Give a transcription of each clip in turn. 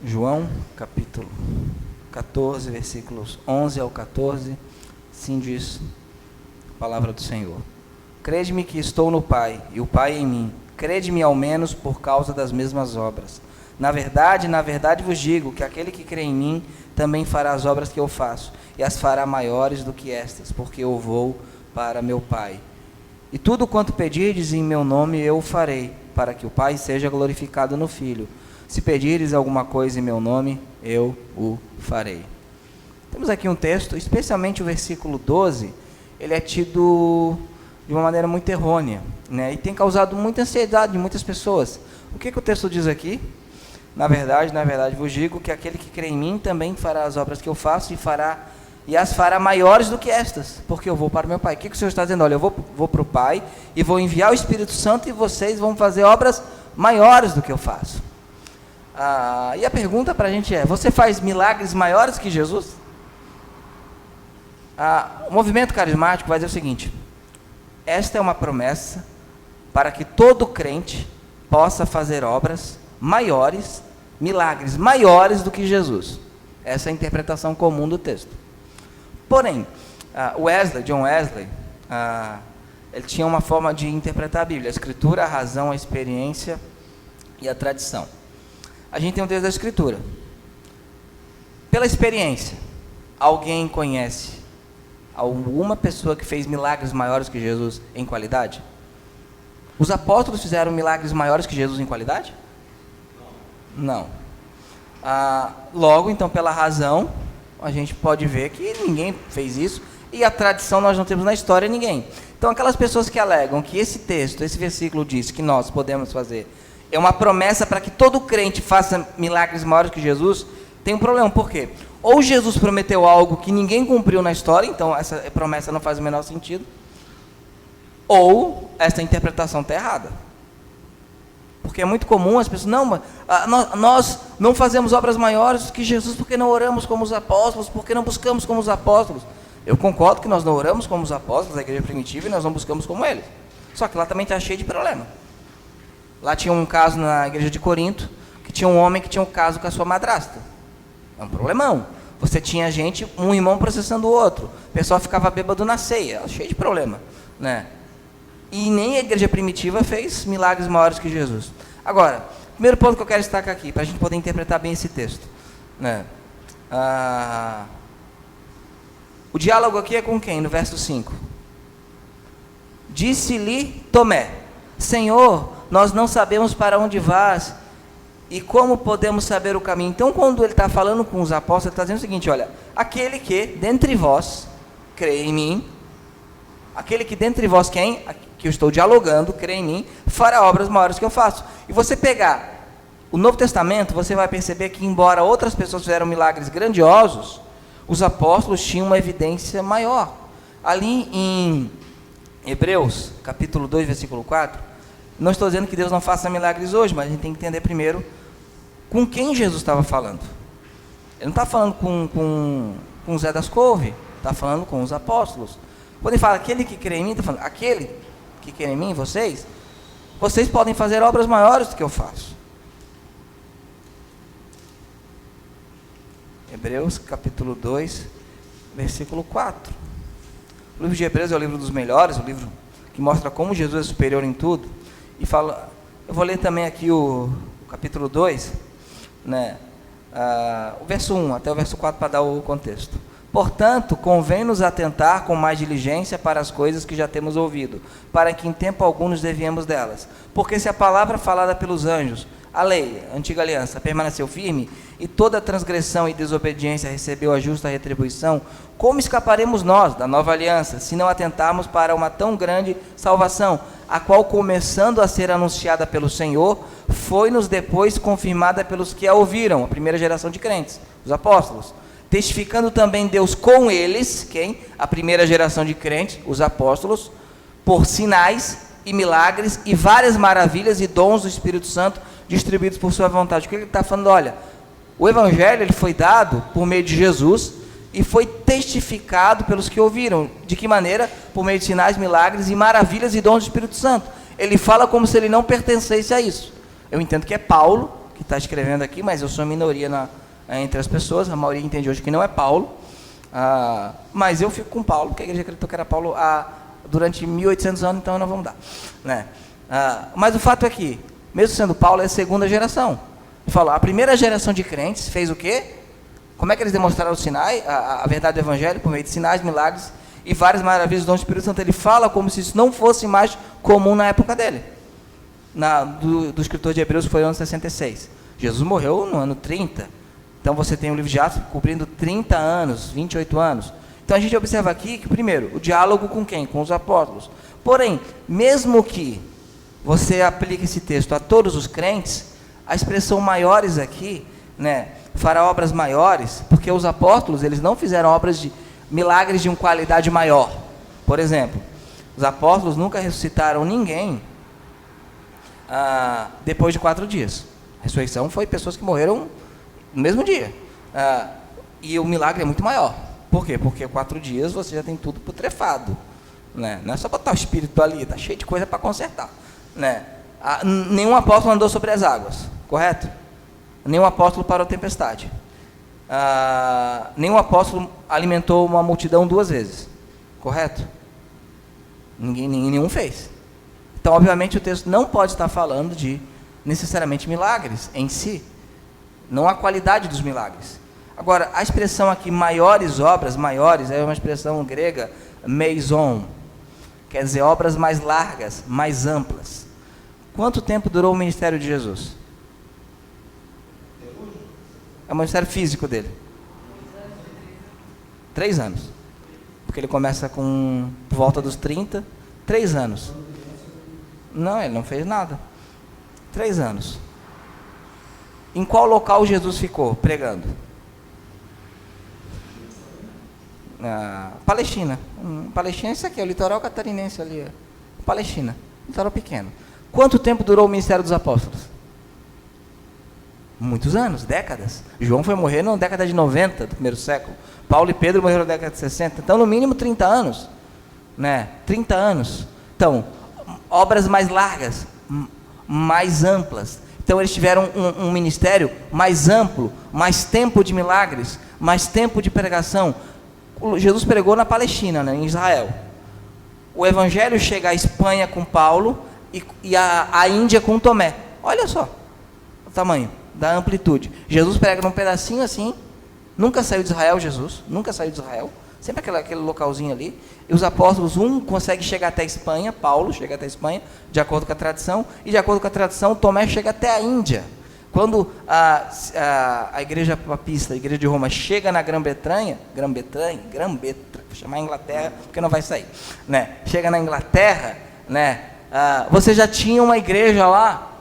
João, capítulo 14, versículos 11 ao 14, assim diz a palavra do Senhor. Crede-me que estou no Pai, e o Pai em mim. Crede-me ao menos por causa das mesmas obras. Na verdade vos digo que aquele que crê em mim também fará as obras que eu faço, e as fará maiores do que estas, porque eu vou para meu Pai. E tudo quanto pedirdes em meu nome eu o farei, para que o Pai seja glorificado no Filho. Se pedirdes alguma coisa em meu nome, eu o farei. Temos aqui um texto, especialmente o versículo 12, ele é tido de uma maneira muito errônea, né? E tem causado muita ansiedade em muitas pessoas. O que o texto diz aqui? Na verdade vos digo que aquele que crê em mim também fará as obras que eu faço e as fará maiores do que estas, porque eu vou para o meu Pai. O que o Senhor está dizendo? Olha, eu vou para o Pai e vou enviar o Espírito Santo e vocês vão fazer obras maiores do que eu faço. E a pergunta para a gente é: você faz milagres maiores que Jesus? O movimento carismático vai dizer o seguinte: esta é uma promessa para que todo crente possa fazer obras maiores, milagres maiores do que Jesus. Essa é a interpretação comum do texto. Porém, John Wesley, ele tinha uma forma de interpretar a Bíblia: a Escritura, a razão, a experiência e a tradição. A gente tem o texto da Escritura. Pela experiência, alguém conhece alguma pessoa que fez milagres maiores que Jesus em qualidade? Os apóstolos fizeram milagres maiores que Jesus em qualidade? Não. Logo, então, pela razão, a gente pode ver que ninguém fez isso, e a tradição nós não temos na história ninguém. Então, aquelas pessoas que alegam que esse texto, esse versículo diz que nós podemos fazer, é uma promessa para que todo crente faça milagres maiores que Jesus, tem um problema. Por quê? Ou Jesus prometeu algo que ninguém cumpriu na história, então essa promessa não faz o menor sentido, ou essa interpretação está errada. Porque é muito comum as pessoas: nós não fazemos obras maiores que Jesus porque não oramos como os apóstolos, porque não buscamos como os apóstolos. Eu concordo que nós não oramos como os apóstolos da igreja primitiva e nós não buscamos como eles. Só que lá também está cheio de problema. Lá tinha um caso na igreja de Corinto, que tinha um homem que tinha um caso com a sua madrasta. É um problemão. Você tinha um irmão processando o outro. O pessoal ficava bêbado na ceia, cheio de problema, né? E nem a igreja primitiva fez milagres maiores que Jesus. Agora, primeiro ponto que eu quero destacar aqui, para a gente poder interpretar bem esse texto, né? O diálogo aqui é com quem? No verso 5. Disse-lhe Tomé: Senhor, nós não sabemos para onde vás, e como podemos saber o caminho? Então, quando ele está falando com os apóstolos, ele está dizendo o seguinte: olha, aquele que dentre vós crê em mim, aquele que dentre vós que eu estou dialogando, crê em mim, fará obras maiores que eu faço. E você pegar o Novo Testamento, você vai perceber que, embora outras pessoas fizeram milagres grandiosos, os apóstolos tinham uma evidência maior. Ali em Hebreus, capítulo 2, versículo 4, não estou dizendo que Deus não faça milagres hoje, mas a gente tem que entender primeiro com quem Jesus estava falando. Ele não está falando com Zé das Couve, está falando com os apóstolos. Quando ele fala aquele que crê em mim, está falando aquele que crê em mim, vocês podem fazer obras maiores do que eu faço. Hebreus capítulo 2, versículo 4. O livro de Hebreus é o livro dos melhores, o livro que mostra como Jesus é superior em tudo. E fala, eu vou ler também aqui o capítulo 2, né? O verso 1 até o verso 4 para dar o contexto. Portanto, convém-nos atentar com mais diligência para as coisas que já temos ouvido, para que em tempo algum nos desviemos delas. Porque se a palavra falada pelos anjos, a lei, a antiga aliança, permaneceu firme, e toda transgressão e desobediência recebeu a justa retribuição, como escaparemos nós da nova aliança, se não atentarmos para uma tão grande salvação, a qual, começando a ser anunciada pelo Senhor, foi-nos depois confirmada pelos que a ouviram, a primeira geração de crentes, os apóstolos, testificando também Deus com eles, quem? A primeira geração de crentes, os apóstolos, por sinais e milagres e várias maravilhas e dons do Espírito Santo distribuídos por sua vontade. O que ele está falando? Olha, o Evangelho ele foi dado por meio de Jesus e foi testificado pelos que ouviram. De que maneira? Por meio de sinais, milagres e maravilhas e dons do Espírito Santo. Ele fala como se ele não pertencesse a isso. Eu entendo que é Paulo que está escrevendo aqui, mas eu sou minoria entre as pessoas, a maioria entende hoje que não é Paulo, mas eu fico com Paulo, porque a igreja acreditou que era Paulo durante 1800 anos, então nós vamos dar, né? Mas o fato é que, mesmo sendo Paulo, é a segunda geração. Ele falou, a primeira geração de crentes fez o quê? Como é que eles demonstraram o sinai, a verdade do evangelho, por meio de sinais, milagres e várias maravilhas do dom do Espírito Santo. Ele fala como se isso não fosse mais comum na época dele. Do escritor de Hebreus, que foi no ano 66. Jesus morreu no ano 30. Então você tem o livro de Atos cobrindo 30 anos, 28 anos. Então a gente observa aqui que, primeiro, o diálogo com quem? Com os apóstolos. Porém, mesmo que você aplique esse texto a todos os crentes, a expressão maiores aqui, né, fará obras maiores, porque os apóstolos, eles não fizeram obras de milagres de uma qualidade maior. Por exemplo, os apóstolos nunca ressuscitaram ninguém depois de 4 dias. A ressurreição foi pessoas que morreram no mesmo dia. E o milagre é muito maior. Por quê? Porque 4 dias você já tem tudo putrefado, né? Não é só botar o espírito ali, está cheio de coisa para consertar, né? Nenhum apóstolo andou sobre as águas, correto? Nenhum apóstolo parou a tempestade. Nenhum apóstolo alimentou uma multidão 2 vezes, correto? Nenhum fez. Então, obviamente, o texto não pode estar falando de necessariamente milagres em si, não a qualidade dos milagres. Agora, a expressão aqui, maiores obras, maiores, é uma expressão grega, meison, quer dizer, obras mais largas, mais amplas. Quanto tempo durou o ministério de Jesus? É o ministério físico dele. 3 anos. Porque ele começa por volta dos 30, 3 anos. Não, ele não fez nada. 3 anos. Em qual local Jesus ficou pregando? Palestina. Palestina é isso aqui, é o litoral catarinense ali. Palestina, litoral pequeno. Quanto tempo durou o ministério dos apóstolos? Muitos anos, décadas. João foi morrer na década de 90 do primeiro século. Paulo e Pedro morreram na década de 60. Então, no mínimo 30 anos. Né? 30 anos. Então, obras mais largas, mais amplas. Então, eles tiveram um ministério mais amplo, mais tempo de milagres, mais tempo de pregação. Jesus pregou na Palestina, né, em Israel. O evangelho chega à Espanha com Paulo e a Índia com Tomé. Olha só o tamanho da amplitude. Jesus prega num pedacinho assim, nunca saiu de Israel, Jesus, nunca saiu de Israel, sempre aquele localzinho ali, e os apóstolos, consegue chegar até a Espanha, Paulo chega até a Espanha, de acordo com a tradição, e de acordo com a tradição, Tomé chega até a Índia. Quando a igreja papista, a igreja de Roma, chega na Grã-Bretanha, vou chamar Inglaterra, porque não vai sair, né? Chega na Inglaterra, né? Você já tinha uma igreja lá,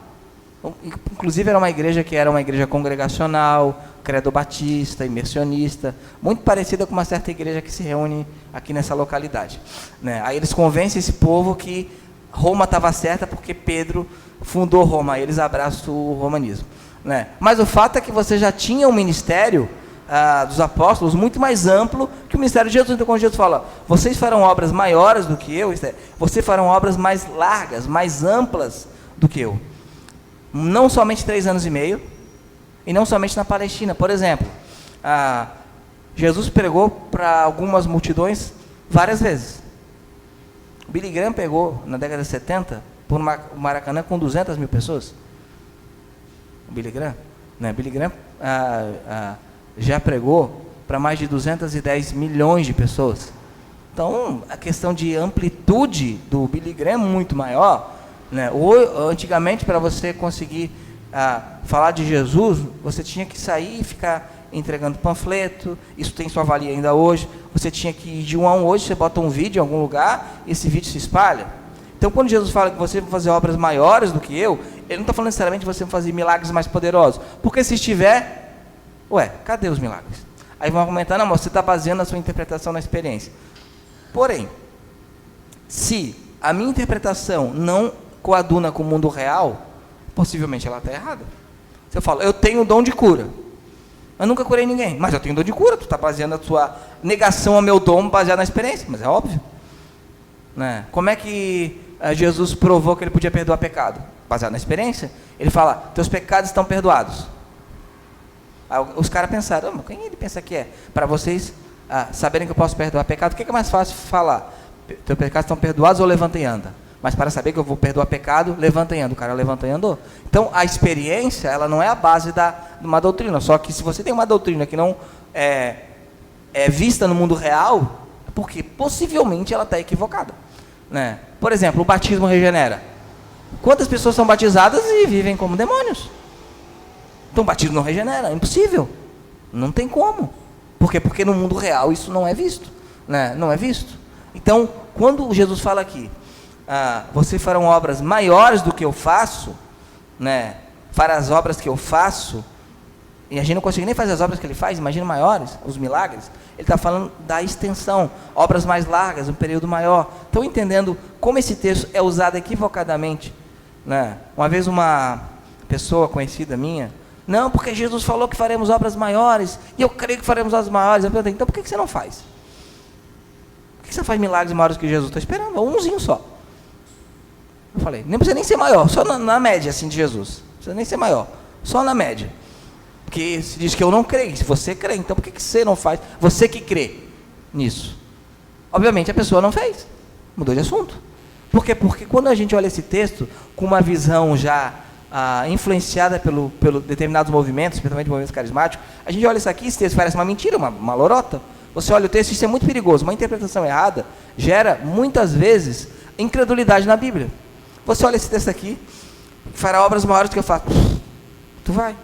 inclusive era uma igreja que era uma igreja congregacional, credo batista, imersionista, muito parecida com uma certa igreja que se reúne aqui nessa localidade, né? Aí eles convencem esse povo que Roma estava certa porque Pedro fundou Roma, aí eles abraçam o romanismo, né? Mas o fato é que você já tinha um ministério dos apóstolos muito mais amplo que o ministério de Jesus. Então, quando Jesus fala, vocês farão obras maiores do que eu, vocês farão obras mais largas, mais amplas do que eu. Não somente 3 anos e meio, e não somente na Palestina. Por exemplo, Jesus pregou para algumas multidões várias vezes. Billy Graham pegou, na década de 70, por Maracanã com 200 mil pessoas. O Billy Graham, né? Billy Graham já pregou para mais de 210 milhões de pessoas. Então, a questão de amplitude do Billy Graham é muito maior, né? Antigamente, para você conseguir falar de Jesus, você tinha que sair e ficar entregando panfleto, isso tem sua valia ainda hoje. Você tinha que ir de 1 a 1, hoje você bota um vídeo em algum lugar, e esse vídeo se espalha. Então, quando Jesus fala que você vai fazer obras maiores do que eu, ele não está falando necessariamente que você vai fazer milagres mais poderosos, porque se estiver, cadê os milagres? Aí vão argumentar, não, mas você está baseando a sua interpretação na experiência. Porém, se a minha interpretação não coaduna com o mundo real, possivelmente ela está errada. Se eu falo, eu tenho o dom de cura, eu nunca curei ninguém, mas eu tenho dom de cura, tu está baseando a sua negação ao meu dom baseado na experiência, mas é óbvio, né? Como é que Jesus provou que ele podia perdoar pecado? baseado na experiência, ele fala, teus pecados estão perdoados. Aí os caras pensaram, quem ele pensa que é? Para vocês saberem que eu posso perdoar pecado, o que é mais fácil falar? Teus pecados estão perdoados ou levanta e anda? Mas para saber que eu vou perdoar pecado, levanta e anda. O cara levanta e andou. Então, a experiência, ela não é a base de uma doutrina. Só que se você tem uma doutrina que não é vista no mundo real, é porque possivelmente ela está equivocada. Né? Por exemplo, o batismo regenera. Quantas pessoas são batizadas e vivem como demônios? Então, o batismo não regenera. É impossível. Não tem como. Por quê? Porque no mundo real isso não é visto. Né? Não é visto. Então, quando Jesus fala aqui, vocês farão obras maiores do que eu faço, né? Fará as obras que eu faço, e a gente não consegue nem fazer as obras que ele faz, imagina maiores, os milagres. Ele está falando da extensão, obras mais largas, um período maior. Estão entendendo como esse texto é usado equivocadamente, né? Uma vez uma pessoa conhecida minha, não, porque Jesus falou que faremos obras maiores, e eu creio que faremos obras maiores. Eu perguntei, então por que você não faz? Por que você faz milagres maiores que Jesus? Estou esperando, umzinho só. Eu falei, nem precisa nem ser maior, só na média assim de Jesus. Não precisa nem ser maior, só na média. Porque se diz que eu não creio, se você crê, então por que você não faz? Você que crê nisso. Obviamente a pessoa não fez, mudou de assunto. Por quê? Porque quando a gente olha esse texto com uma visão já influenciada pelo determinados movimentos, principalmente movimentos carismáticos, a gente olha isso aqui, esse texto parece uma mentira, uma lorota. Você olha o texto, isso é muito perigoso. Uma interpretação errada gera, muitas vezes, incredulidade na Bíblia. Você olha esse texto aqui, fará obras maiores do que eu faço. Tu vai.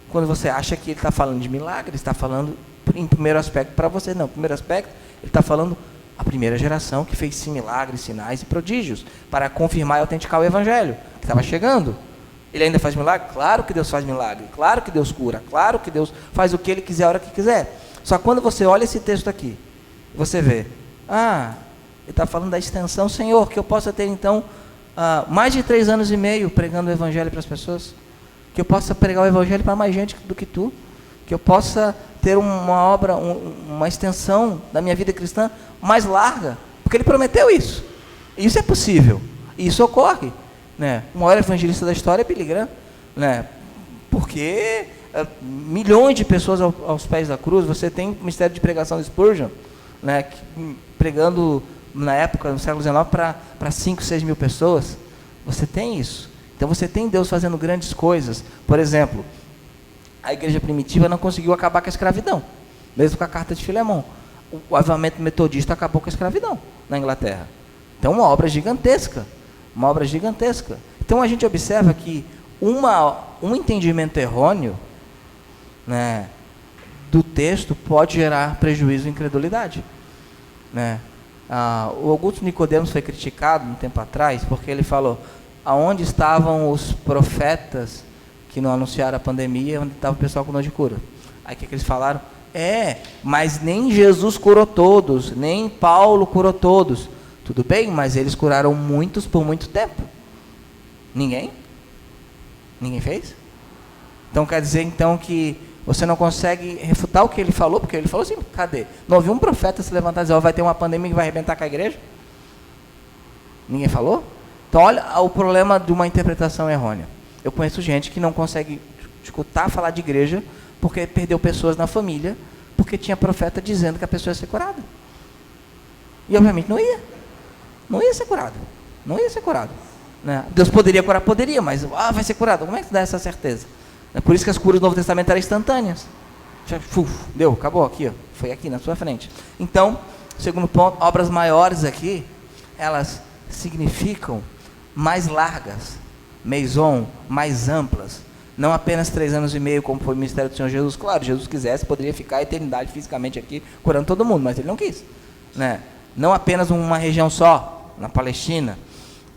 Quando você acha que ele está falando de milagre, ele está falando em primeiro aspecto para você. Não, primeiro aspecto, ele está falando a primeira geração que fez milagres, sinais e prodígios para confirmar e autenticar o Evangelho, que estava chegando. Ele ainda faz milagre? Claro que Deus faz milagre, claro que Deus cura, claro que Deus faz o que Ele quiser, a hora que quiser. Só que quando você olha esse texto aqui, você vê, ele está falando da extensão, Senhor, que eu possa ter então mais de 3 anos e meio pregando o Evangelho para as pessoas, que eu possa pregar o Evangelho para mais gente do que tu, que eu possa ter uma obra, uma extensão da minha vida cristã mais larga, porque Ele prometeu isso. Isso é possível, e isso ocorre. Né? O maior evangelista da história é Billy Graham, né? Porque milhões de pessoas aos pés da cruz. Você tem o ministério de pregação de Spurgeon, né? Pregando na época, no século XIX, para 5, 6 mil pessoas. Você tem isso. Então você tem Deus fazendo grandes coisas. Por exemplo, a igreja primitiva não conseguiu acabar com a escravidão, mesmo com a carta de Filemão. O avivamento metodista acabou com a escravidão na Inglaterra. Então uma obra gigantesca. Uma obra gigantesca. Então a gente observa que um entendimento errôneo, né, do texto pode gerar prejuízo e incredulidade. Né? O Augusto Nicodemos foi criticado um tempo atrás porque ele falou: aonde estavam os profetas que não anunciaram a pandemia, onde estava o pessoal com dor de cura? Aí o que eles falaram? Mas nem Jesus curou todos, nem Paulo curou todos. Tudo bem, mas eles curaram muitos por muito tempo. Ninguém fez? Então quer dizer então que você não consegue refutar o que ele falou, porque ele falou assim, cadê? Não ouviu um profeta se levantar e dizer, vai ter uma pandemia que vai arrebentar com a igreja? Ninguém falou? Então olha o problema de uma interpretação errônea. Eu conheço gente que não consegue escutar falar de igreja porque perdeu pessoas na família, porque tinha profeta dizendo que a pessoa ia ser curada. E obviamente não ia. Não ia ser curado. Não ia ser curado. Né? Deus poderia curar? Poderia, mas vai ser curado. Como é que dá essa certeza? É por isso que as curas do Novo Testamento eram instantâneas. Já, deu, acabou aqui, ó. Foi aqui na sua frente. Então, segundo ponto, obras maiores aqui, elas significam mais largas, meison, mais amplas. Não apenas 3 anos e meio, como foi o ministério do Senhor Jesus. Claro, Jesus quisesse, poderia ficar a eternidade fisicamente aqui, curando todo mundo, mas ele não quis. Né? Não apenas uma região só, na Palestina,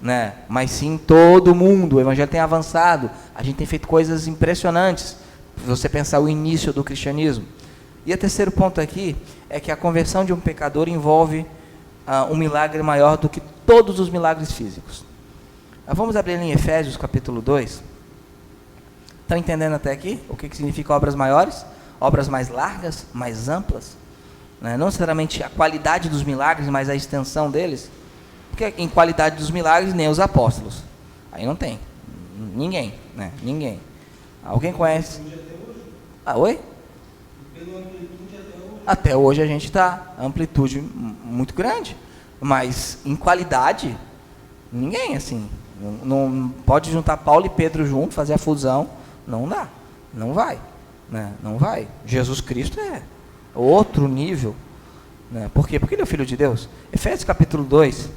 né? Mas sim todo mundo. O evangelho tem avançado, a gente tem feito coisas impressionantes, se você pensar o início do cristianismo. E o terceiro ponto aqui, é que a conversão de um pecador envolve um milagre maior do que todos os milagres físicos. Vamos abrir em Efésios capítulo 2, estão entendendo até aqui, o que significa obras maiores? Obras mais largas, mais amplas, né? Não necessariamente a qualidade dos milagres, mas a extensão deles. Porque em qualidade dos milagres, nem os apóstolos. Aí não tem. Ninguém, né? Ninguém. Alguém conhece? Ah, oi? Até hoje a gente está amplitude muito grande, mas em qualidade, ninguém assim. Não pode juntar Paulo e Pedro junto, fazer a fusão, não dá, não vai, né? Não vai. Jesus Cristo é outro nível, né? Por quê? Porque ele é o Filho de Deus. Efésios capítulo 2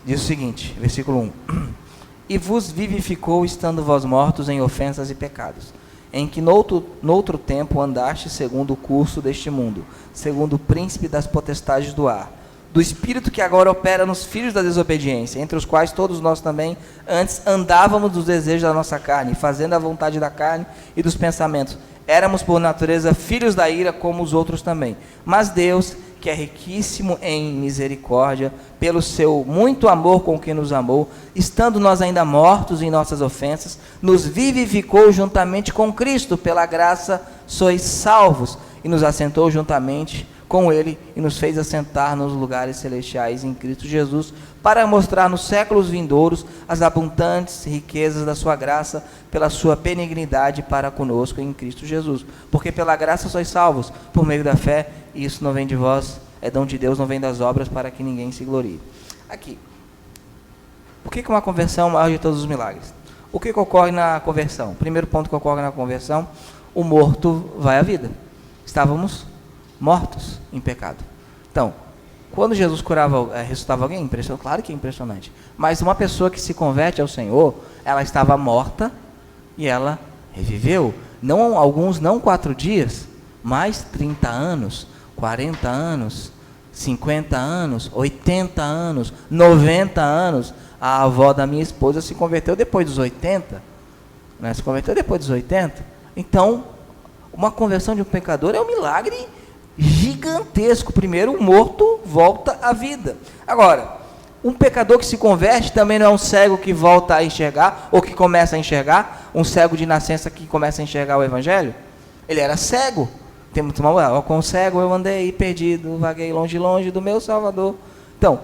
diz o seguinte, versículo 1: E vos vivificou, estando vós mortos em ofensas e pecados, em que noutro tempo andaste segundo o curso deste mundo, segundo o príncipe das potestades do ar, do espírito que agora opera nos filhos da desobediência, entre os quais todos nós também antes andávamos dos desejos da nossa carne, fazendo a vontade da carne e dos pensamentos. Éramos por natureza filhos da ira, como os outros também. Mas Deus, que é riquíssimo em misericórdia, pelo seu muito amor com que nos amou, estando nós ainda mortos em nossas ofensas, nos vivificou juntamente com Cristo, pela graça sois salvos, e nos assentou juntamente com ele, e nos fez assentar nos lugares celestiais em Cristo Jesus, para mostrar nos séculos vindouros as abundantes riquezas da sua graça, pela sua benignidade para conosco em Cristo Jesus. Porque pela graça sois salvos, por meio da fé, e isso não vem de vós, é dom de Deus, não vem das obras, para que ninguém se glorie. Aqui, por que uma conversão é o maior de todos os milagres? O que ocorre na conversão? Primeiro ponto que ocorre na conversão: o morto vai à vida. Estávamos mortos em pecado. Então, quando Jesus ressuscitava alguém, claro que é impressionante, mas uma pessoa que se converte ao Senhor, ela estava morta e ela reviveu. Não, alguns não 4 dias, mas 30 anos, 40 anos, 50 anos, 80 anos, 90 anos. A avó da minha esposa se converteu depois dos 80, né? Se converteu depois dos 80. Então, uma conversão de um pecador é um milagre gigantesco. Primeiro, o morto volta à vida. Agora, um pecador que se converte também não é um cego que volta a enxergar, ou que começa a enxergar, um cego de nascença que começa a enxergar o Evangelho. Ele era cego. Temos uma, com cego eu andei perdido, vaguei longe do meu Salvador. Então,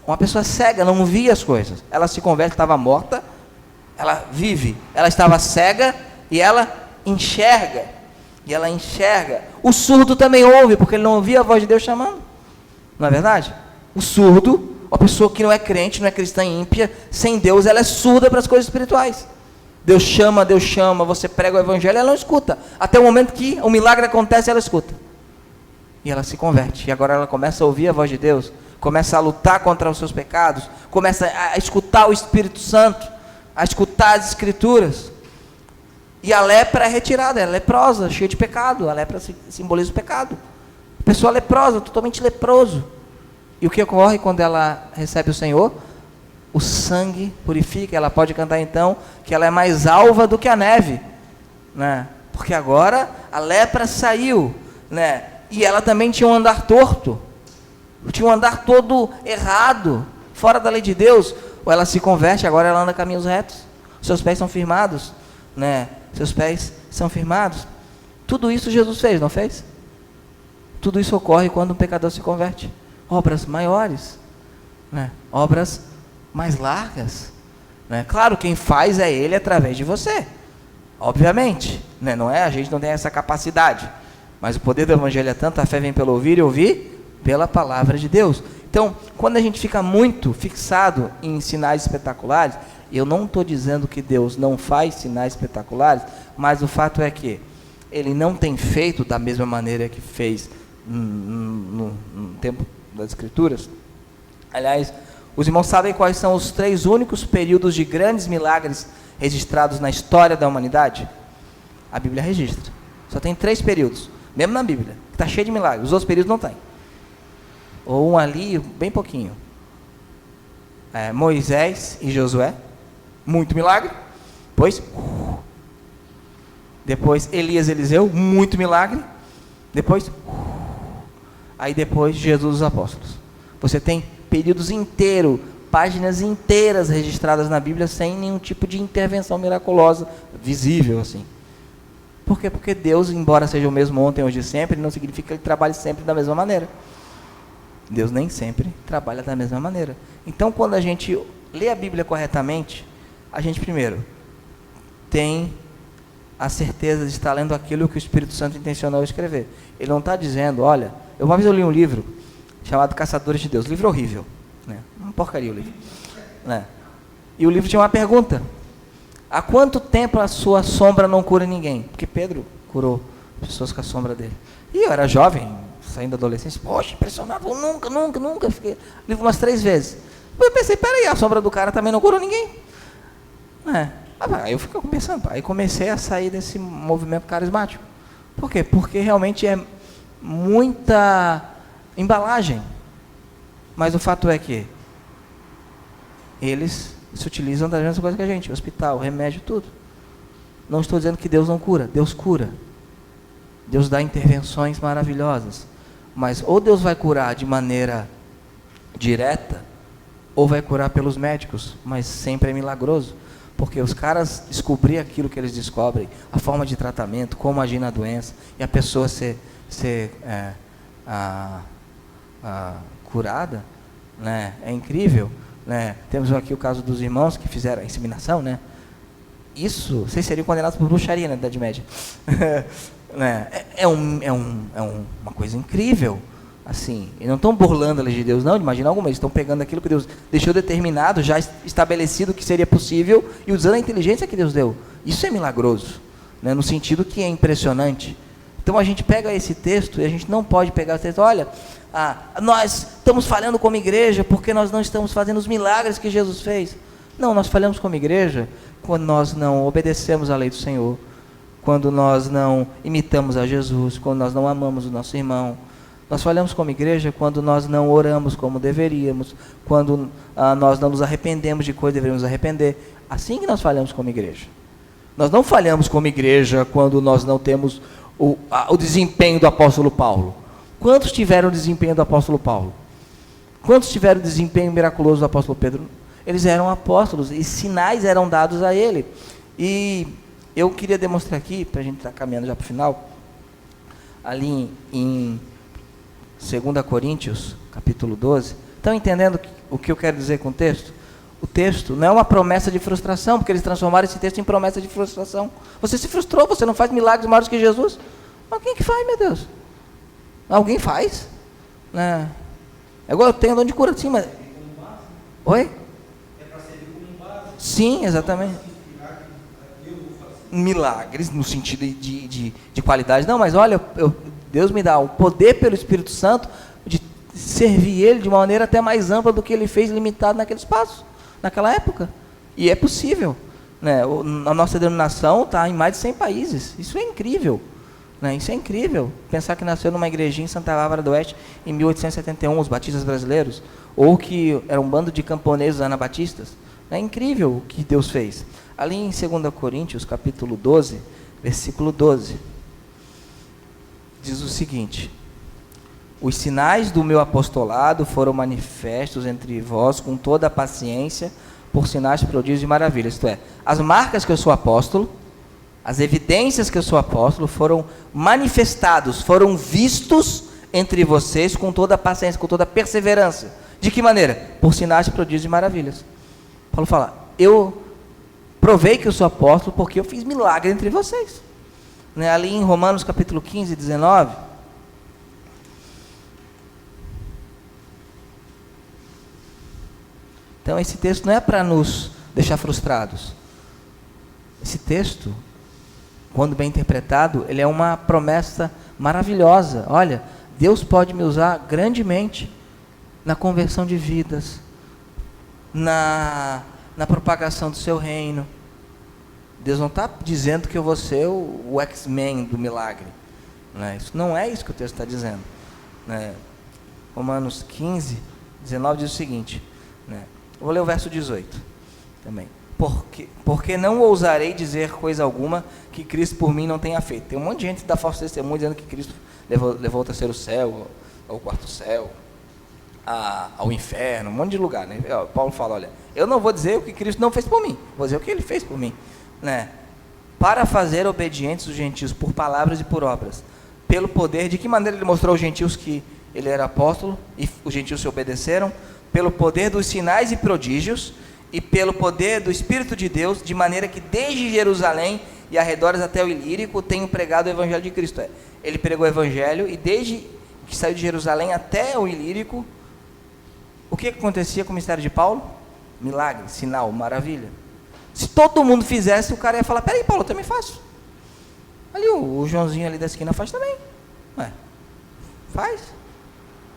uma pessoa cega não via as coisas. Ela se converte, estava morta, ela vive. Ela estava cega e ela enxerga. E ela enxerga. O surdo também ouve, porque ele não ouvia a voz de Deus chamando. Não é verdade? O surdo, uma pessoa que não é crente, não é cristã ímpia, sem Deus, ela é surda para as coisas espirituais. Deus chama, você prega o Evangelho, ela não escuta. Até o momento que o milagre acontece, ela escuta. E ela se converte. E agora ela começa a ouvir a voz de Deus, começa a lutar contra os seus pecados, começa a escutar o Espírito Santo, a escutar as Escrituras. E a lepra é retirada, é leprosa, cheia de pecado. A lepra simboliza o pecado. A pessoa leprosa, totalmente leproso. E o que ocorre quando ela recebe o Senhor? O sangue purifica. Ela pode cantar então que ela é mais alva do que a neve, né? Porque agora a lepra saiu, né? E ela também tinha um andar torto, tinha um andar todo errado, fora da lei de Deus. Ou ela se converte, agora ela anda caminhos retos, seus pés são firmados, né? Seus pés são firmados. Tudo isso Jesus fez, não fez? Tudo isso ocorre quando um pecador se converte. Obras maiores, né? Obras mais largas, né? Claro, quem faz é Ele através de você, obviamente, né? Não é, a gente não tem essa capacidade, mas o poder do Evangelho é tanto, a fé vem pelo ouvir e ouvir pela palavra de Deus. Então, quando a gente fica muito fixado em sinais espetaculares, eu não estou dizendo que Deus não faz sinais espetaculares, mas o fato é que Ele não tem feito da mesma maneira que fez no tempo das Escrituras. Aliás, os irmãos sabem quais são os 3 únicos períodos de grandes milagres registrados na história da humanidade? A Bíblia registra. Só tem 3 períodos, mesmo na Bíblia, que está cheio de milagres. Os outros períodos não tem. Ou um ali, bem pouquinho. Moisés e Josué, muito milagre. Depois Elias e Eliseu, muito milagre. Depois Jesus e os apóstolos. Você tem períodos inteiros, páginas inteiras registradas na Bíblia sem nenhum tipo de intervenção miraculosa visível assim. Por quê? Porque Deus, embora seja o mesmo ontem, hoje e sempre, não significa que Ele trabalhe sempre da mesma maneira. Deus nem sempre trabalha da mesma maneira. Então, quando a gente lê a Bíblia corretamente, a gente primeiro tem a certeza de estar lendo aquilo que o Espírito Santo intencionou escrever. Ele não está dizendo, olha, uma vez eu li um livro chamado Caçadores de Deus, livro horrível, né? Uma porcaria o livro, né? E o livro tinha uma pergunta: há quanto tempo a sua sombra não cura ninguém? Porque Pedro curou pessoas com a sombra dele. E eu era jovem, saindo da adolescência, poxa, impressionado, nunca, fiquei livro umas 3 vezes. Eu pensei, peraí, a sombra do cara também não curou ninguém? Aí eu fiquei pensando, aí comecei a sair desse movimento carismático. Por quê? Porque realmente é muita embalagem. Mas o fato é que eles se utilizam das mesmas coisas que a gente, hospital, remédio, tudo. Não estou dizendo que Deus não cura, Deus cura. Deus dá intervenções maravilhosas. Mas ou Deus vai curar de maneira direta, ou vai curar pelos médicos, mas sempre é milagroso. Porque os caras descobrir aquilo que eles descobrem, a forma de tratamento, como agir na doença, e a pessoa ser curada, né? É incrível, né? Temos aqui o caso dos irmãos que fizeram a inseminação, né? Isso, vocês seriam condenados por bruxaria na Idade Média. Né? É uma coisa incrível. Assim, e não estão burlando a lei de Deus, não, imagina alguma, eles estão pegando aquilo que Deus deixou determinado, já estabelecido que seria possível, e usando a inteligência que Deus deu. Isso é milagroso, né, no sentido que é impressionante. Então a gente pega esse texto e a gente não pode pegar o texto, olha, nós estamos falhando como igreja porque nós não estamos fazendo os milagres que Jesus fez. Não, nós falhamos como igreja quando nós não obedecemos à lei do Senhor, quando nós não imitamos a Jesus, quando nós não amamos o nosso irmão. Nós falhamos como igreja quando nós não oramos como deveríamos, quando nós não nos arrependemos de coisas que deveríamos arrepender. Assim que nós falhamos como igreja. Nós não falhamos como igreja quando nós não temos o desempenho do apóstolo Paulo. Quantos tiveram o desempenho do apóstolo Paulo? Quantos tiveram o desempenho miraculoso do apóstolo Pedro? Eles eram apóstolos e sinais eram dados a ele. E eu queria demonstrar aqui, para a gente estar caminhando já para o final, ali em 2 Coríntios, capítulo 12. Estão entendendo o que eu quero dizer com o texto? O texto não é uma promessa de frustração, porque eles transformaram esse texto em promessa de frustração. Você se frustrou, você não faz milagres maiores que Jesus. Mas quem que faz, meu Deus? Alguém faz? É igual eu tenho dom de cura, sim, mas... Oi? É para servir como base. Sim, exatamente. Milagres, no sentido de qualidade. Não, mas olha, Deus me dá o poder pelo Espírito Santo de servir Ele de uma maneira até mais ampla do que Ele fez limitado naquele espaço, naquela época. E é possível, né? A nossa denominação está em mais de 100 países. Isso é incrível, né? Isso é incrível. Pensar que nasceu numa igrejinha em Santa Bárbara do Oeste em 1871, os batistas brasileiros, ou que era um bando de camponeses anabatistas. É incrível o que Deus fez. Ali em 2 Coríntios, capítulo 12, versículo 12, diz o seguinte: os sinais do meu apostolado foram manifestos entre vós com toda a paciência, por sinais, prodígios e maravilhas. Isto é, as marcas que eu sou apóstolo, as evidências que eu sou apóstolo, foram manifestados, foram vistos entre vocês com toda a paciência, com toda a perseverança. De que maneira? Por sinais, prodígios e maravilhas. Paulo fala, eu provei que eu sou apóstolo porque eu fiz milagre entre vocês. Né? Ali em Romanos capítulo 15, 19... Então esse texto não é para nos deixar frustrados. Esse texto, quando bem interpretado, ele é uma promessa maravilhosa. Olha, Deus pode me usar grandemente na conversão de vidas, na propagação do seu reino. Deus não está dizendo que eu vou ser o X-Men do milagre. Né? Isso não é isso que o texto está dizendo. Né? Romanos 15, 19 diz o seguinte, né? Eu vou ler o verso 18 também. Porque não ousarei dizer coisa alguma que Cristo por mim não tenha feito. Tem um monte de gente que dá falso testemunho dizendo que Cristo levou ao terceiro céu, ao quarto céu, ao inferno, um monte de lugar. Né? Paulo fala, olha, eu não vou dizer o que Cristo não fez por mim, vou dizer o que Ele fez por mim. Né? Para fazer obedientes os gentios por palavras e por obras, pelo poder, de que maneira Ele mostrou aos gentios que Ele era apóstolo, e os gentios se obedeceram? Pelo poder dos sinais e prodígios, e pelo poder do Espírito de Deus, de maneira que desde Jerusalém e arredores até o Ilírico tenho pregado o Evangelho de Cristo. Ele pregou o Evangelho, e desde que saiu de Jerusalém até o Ilírico, o que acontecia com o ministério de Paulo? Milagre, sinal, maravilha. Se todo mundo fizesse, o cara ia falar: peraí, Paulo, eu também faço. Ali o Joãozinho ali da esquina faz também. Ué, faz.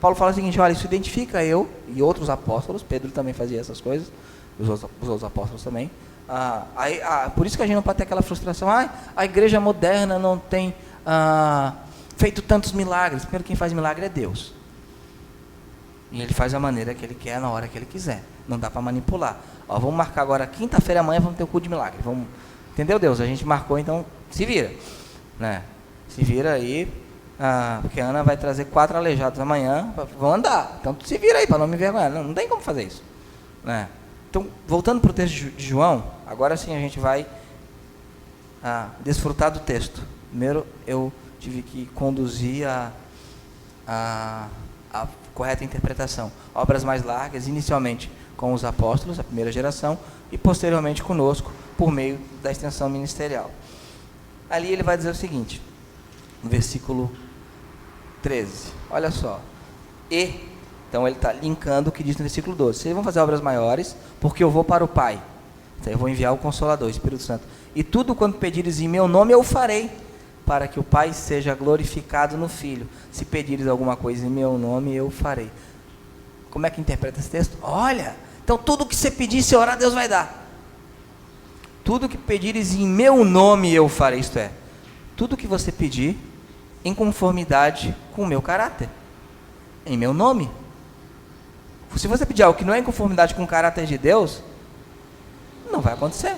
Paulo fala o seguinte: olha, isso identifica eu e outros apóstolos. Pedro também fazia essas coisas, os outros apóstolos também. Por isso que a gente não pode ter aquela frustração: a igreja moderna não tem feito tantos milagres. Primeiro, quem faz milagre é Deus, e Ele faz da maneira que Ele quer, na hora que Ele quiser. Não dá para manipular. Vamos marcar agora, quinta-feira amanhã, vamos ter o culto de milagre. Entendeu, Deus? A gente marcou, então se vira, né? Se vira aí, porque a Ana vai trazer 4 aleijados amanhã, vão andar. Então se vira aí, para não me envergonhar. Não tem como fazer isso, né? Então, voltando para o texto de João, agora sim a gente vai desfrutar do texto. Primeiro, eu tive que conduzir a correta interpretação. Obras mais largas, inicialmente com os apóstolos, a primeira geração, e posteriormente conosco, por meio da extensão ministerial. Ali ele vai dizer o seguinte, no versículo 13, olha só: então ele está linkando o que diz no versículo 12: vocês vão fazer obras maiores, porque eu vou para o Pai, então eu vou enviar o Consolador, o Espírito Santo, e tudo quanto pedires em meu nome eu farei, para que o Pai seja glorificado no Filho. Se pedires alguma coisa em meu nome, eu farei. Como é que interpreta esse texto? Olha, então tudo que você pedir, se orar, Deus vai dar. Tudo que pedires em meu nome eu farei, isto é, tudo que você pedir em conformidade com o meu caráter, em meu nome. Se você pedir algo que não é em conformidade com o caráter de Deus, não vai acontecer.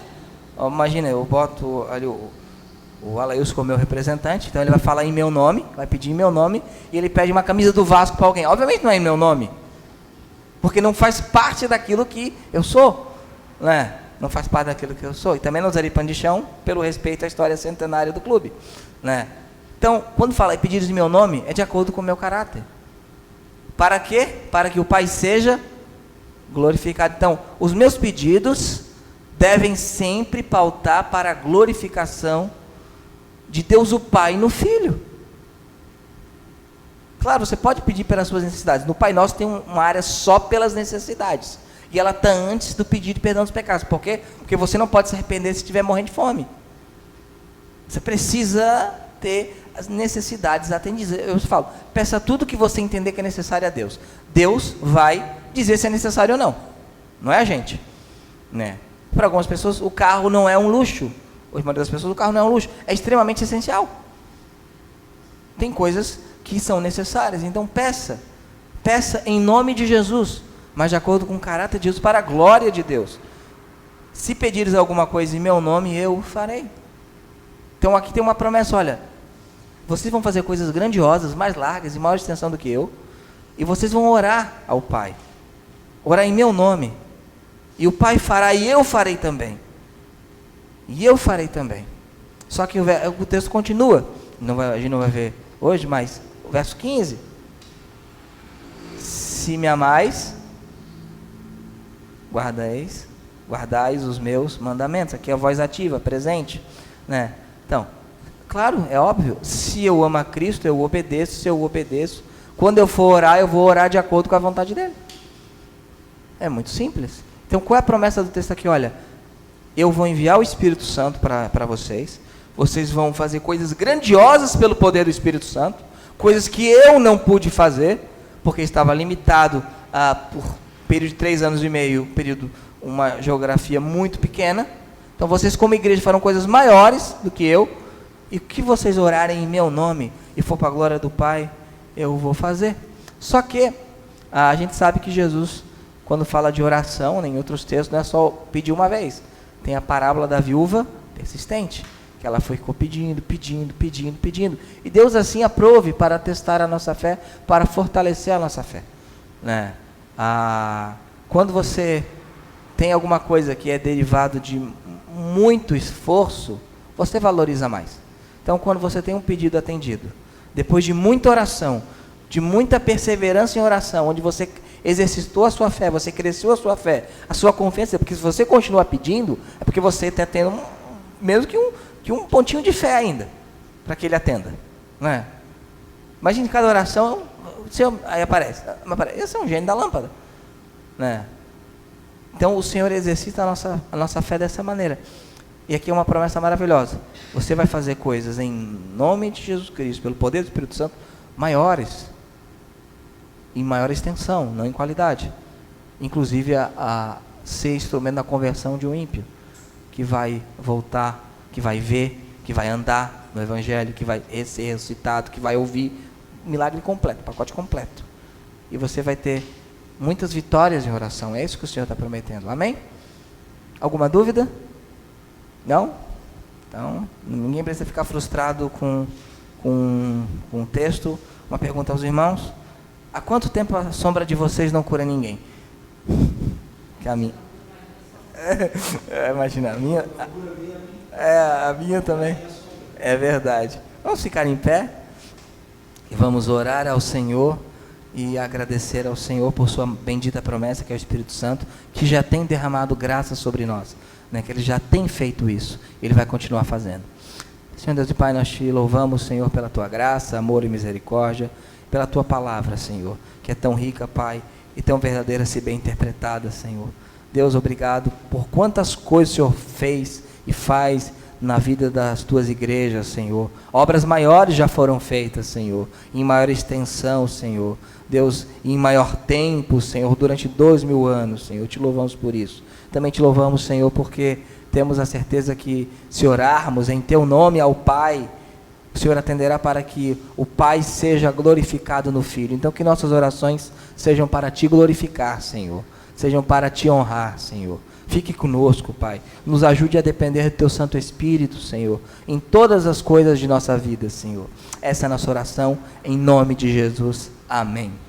Imagina, eu boto ali o Alailson como meu representante, então ele vai falar em meu nome, vai pedir em meu nome, e ele pede uma camisa do Vasco para alguém. Obviamente não é em meu nome, porque não faz parte daquilo que eu sou, né? Não faz parte daquilo que eu sou. E também não usaria pano de chão, pelo respeito à história centenária do clube, né? Então, quando fala em pedidos em meu nome, é de acordo com o meu caráter. Para quê? Para que o Pai seja glorificado. Então, os meus pedidos devem sempre pautar para a glorificação de Deus o Pai no Filho. Claro, você pode pedir pelas suas necessidades. No Pai Nosso tem uma área só pelas necessidades, e ela está antes do pedido de perdão dos pecados. Por quê? Porque você não pode se arrepender se estiver morrendo de fome. Você precisa ter as necessidades atendidas. Eu falo, peça tudo que você entender que é necessário a Deus. Deus vai dizer se é necessário ou não. Não é a gente, né? Para algumas pessoas o carro não é um luxo. Para a maioria das pessoas o carro não é um luxo. É extremamente essencial. Tem coisas que são necessárias. Então peça em nome de Jesus, mas de acordo com o caráter de Deus, para a glória de Deus. Se pedires alguma coisa em meu nome, eu farei. Então aqui tem uma promessa: olha, vocês vão fazer coisas grandiosas, mais largas e maior extensão do que eu, e vocês vão orar ao Pai, orar em meu nome, e o Pai fará, e eu farei também. E eu farei também. Só que o texto continua, a gente não vai ver hoje, mas o verso 15: se me amais, guardais os meus mandamentos. Aqui é a voz ativa, presente, né? Então, claro, é óbvio, se eu amo a Cristo, eu obedeço. Se eu obedeço, quando eu for orar, eu vou orar de acordo com a vontade dele. É muito simples. Então, qual é a promessa do texto aqui? Olha, eu vou enviar o Espírito Santo para vocês, vocês vão fazer coisas grandiosas pelo poder do Espírito Santo, coisas que eu não pude fazer, porque estava limitado por período de 3 anos e meio, uma geografia muito pequena. Então vocês como igreja farão coisas maiores do que eu, e o que vocês orarem em meu nome, e for para a glória do Pai, eu vou fazer. Só que a gente sabe que Jesus, quando fala de oração, em outros textos, não é só pedir uma vez. Tem a parábola da viúva persistente, que ela ficou pedindo, e Deus assim aprove para testar a nossa fé, para fortalecer a nossa fé, né? Quando você tem alguma coisa que é derivado de muito esforço, você valoriza mais. Então, quando você tem um pedido atendido, depois de muita oração, de muita perseverança em oração, onde você exercitou a sua fé, você cresceu a sua fé, a sua confiança, porque se você continua pedindo, é porque você está tendo mesmo que um pontinho de fé ainda, para que Ele atenda, não é? Imagine cada oração, aí aparece, esse é um gênio da lâmpada, né? Então o Senhor exercita a nossa fé dessa maneira. E aqui é uma promessa maravilhosa. Você vai fazer coisas em nome de Jesus Cristo, pelo poder do Espírito Santo, maiores, em maior extensão, não em qualidade. Inclusive a ser instrumento da conversão de um ímpio, que vai voltar, que vai ver, que vai andar no Evangelho, que vai ser ressuscitado, que vai ouvir, milagre completo, pacote completo. E você vai ter muitas vitórias em oração. É isso que o Senhor está prometendo. Amém? Alguma dúvida? Não? Então, ninguém precisa ficar frustrado com o texto. Uma pergunta aos irmãos: há quanto tempo a sombra de vocês não cura ninguém? Que a minha. Imagina, a minha também. É verdade. Vamos ficar em pé e vamos orar ao Senhor e agradecer ao Senhor por sua bendita promessa, que é o Espírito Santo, que já tem derramado graça sobre nós, né? Que Ele já tem feito isso, Ele vai continuar fazendo. Senhor Deus e Pai, nós te louvamos, Senhor, pela tua graça, amor e misericórdia, pela tua palavra, Senhor, que é tão rica, Pai, e tão verdadeira se bem interpretada, Senhor. Deus, obrigado por quantas coisas o Senhor fez e faz na vida das tuas igrejas, Senhor. Obras maiores já foram feitas, Senhor, em maior extensão, Senhor. Deus, em maior tempo, Senhor, durante 2000 anos, Senhor. Te louvamos por isso. Também te louvamos, Senhor, porque temos a certeza que, se orarmos em teu nome ao Pai, o Senhor atenderá para que o Pai seja glorificado no Filho. Então, que nossas orações sejam para te glorificar, Senhor. Sejam para te honrar, Senhor. Fique conosco, Pai. Nos ajude a depender do teu Santo Espírito, Senhor, em todas as coisas de nossa vida, Senhor. Essa é a nossa oração, em nome de Jesus. Amém.